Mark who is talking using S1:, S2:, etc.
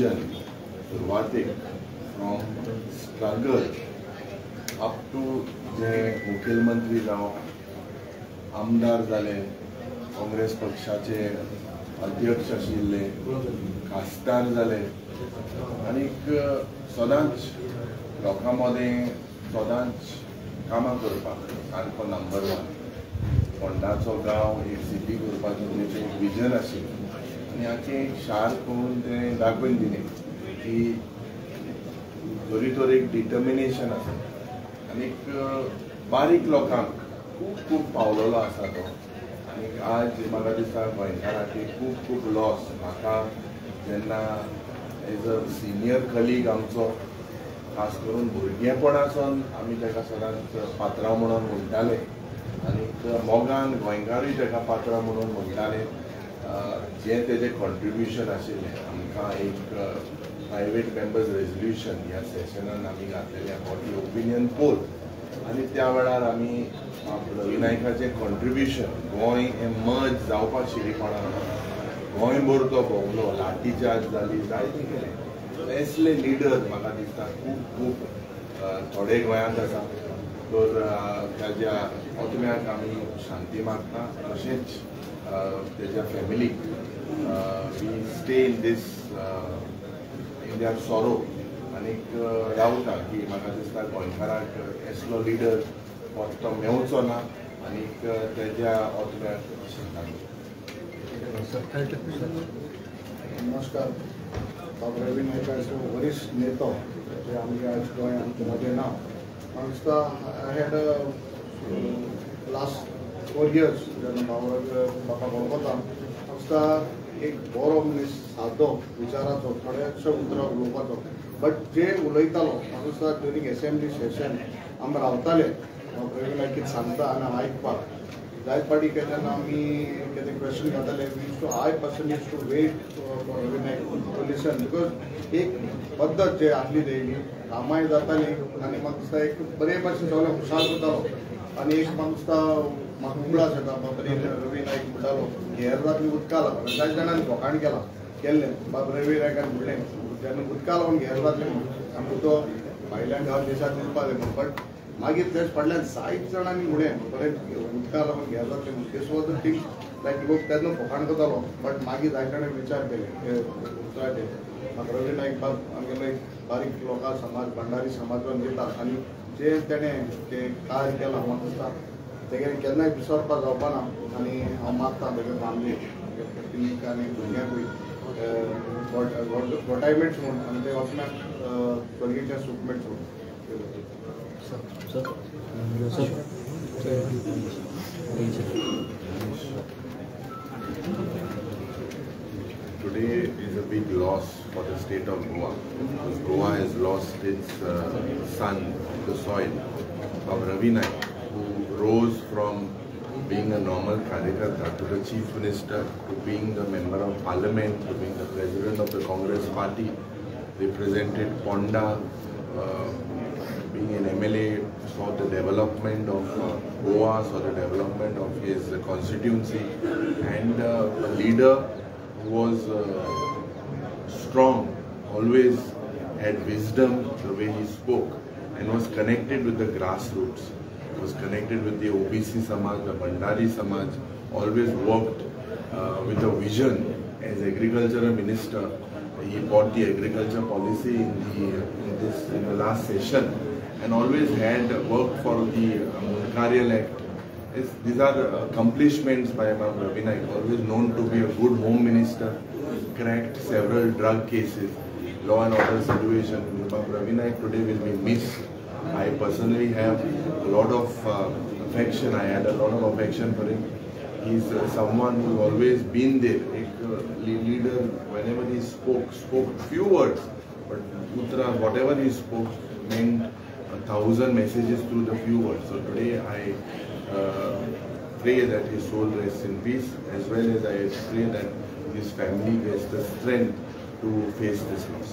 S1: Division सुरवातेक from struggle up to जे मुखेलमंत्री जावप आमदार जाले, काँग्रेस पक्षाचे अध्यक्ष आशिल्ले, खासदार जाले आणि सदांच लोकां मदें सदांच कामां करपाक सारको नंबर 1 फोंडाचो गांव एक सिटी करपाचें तेचें एक विजन आशिल्लें आनी आख्खें एक शार करून तें दाखोवन दिलें की जोरी एक डिटर्मिनेशन आसा आनी बारीक लोकांक खूब खूब पावलेलो आसा तो आनी आज म्हाका दिसता गोंयकारांक खूब खूब लॉस म्हाका जेन्ना एज अ सिनियर कलीग आमचो खास करून भुरगेपणासून आमी ताका सदांच पात्रांव म्हणून म्हणटाले आनी मोगान गोंयकारूय ताका पात्रांव म्हणून म्हणटाले जें तेजें कॉन्ट्रिब्युशन आशिल्लें आमकां एक प्रायवेट मेंबर्स रेजोल्युशन ह्या सेशनान आमी घातलेलें अबाउट दी ओपिनियन पोल आनी त्या वेळार आमी रवी नायकाचें कॉन्ट्रिब्युशन गोंय हें मर्ज जावपाक शिरीपणान गोंयभर तो भोंवलो, लाठी चार्ज जाली, जायतें केलें. असले लिडर म्हाका दिसता खूब खूब थोडे गोंयांत आसा. तर ताज्या आत्म्याक आमी शांती मागता. तशेंच तेज्या फॅमिलीक we stay in these in their sorrow आनीक रावता की म्हाका दिसता गोंयकाराक असलो लिडर तो मेवचो ना आनीक तेज्या आत्म्याक शांती.
S2: नमस्कार. रवी नायकाचो वरिश्ठ नेतो जे आमच्या आज गोंयांत मध्ये ना. म्हाका दिसता आय हॅड लास्ट 4 years जेन्ना म्हाका वळखता म्हाका दिसता एक बरो मनीस सादो विचाराचो थोडेशे उतरां उलोवपाचो बट जे उलयतालो म्हाका दिसता ड्युरींग एसेंब्ली सेशन आमी रावताले रवी नायक कितें सांगता आनी आयकपाक जायत पाटी जेन्ना आमी कितें क्वेश्चन घाताले I person use to wait for Ravi Naik to listen because एक पद्दत जे आसली तेजी कामाय जाताली आनी म्हाका दिसता एक बरे भाशेन सगळें हुशार करतालो आनी एक म्हाका दिसता म्हाका उगडास येता बाबा रवी नायक म्हणटालो हेर जातली उदका लागून जायत जाणांनी फोकाण केल्लें बाबा रवी नायकान म्हणलें जेन्ना उदका लागून हेर जातलें आमकां तो भायल्यान गांव देशांत निवपा जाय बट मागीर तेच फाटल्यान जायत जाणांनी म्हणलें बरें उदका लागून हेर जातलें म्हणून दिस वॉज द थिंग लायक लोक तेन्ना फोकाण करतालो बट मागीर जायत जाणांनी विचार केले उतराचे म्हाका रवी नायक आमगेलो एक बारीक लोकां समाज भंडारी समाजान दिता आनी जे तेणें तें कार्य केलां म्हाका दिसता तेगेलें केन्नाय विसरपाक जावपा ना आनी हांव मागतां तेगे फॅमिली पिलीक आनी भुरग्यांकूय गोटायमेंट्स म्हूण आनी ते वचम्याक स्वर्गीच्या सूख मेळचो.
S1: Today is a big loss for the state of Goa because Goa has lost its son of the soil of Ravi Naik, who rose from being a normal Karyakarta to the Chief Minister, to being the Member of Parliament, to being the President of the Congress Party, represented Ponda, being an MLA, saw the development of Goa, saw the development of his constituency, and a leader who was strong, always had wisdom the way he spoke, and was connected with the grassroots, was connected with the OBC Samaj, the Bhandari Samaj, always worked with a vision. As agriculture minister, he brought the agriculture policy in the last session, and always had worked for the Munkarial Act. These are accomplishments by Ravi Naik, always known to be a good home minister, cracked several drug cases, law and order situation. Ravi Naik today will be missed. I personally have a lot of affection. I had a lot of affection for him. He's someone who's always been there. A leader, whenever he spoke few words, but Uttara, whatever he spoke meant 1,000 messages through the few words. So today I pray that his soul rests in peace, as well as I pray that his family gets the strength to face this loss.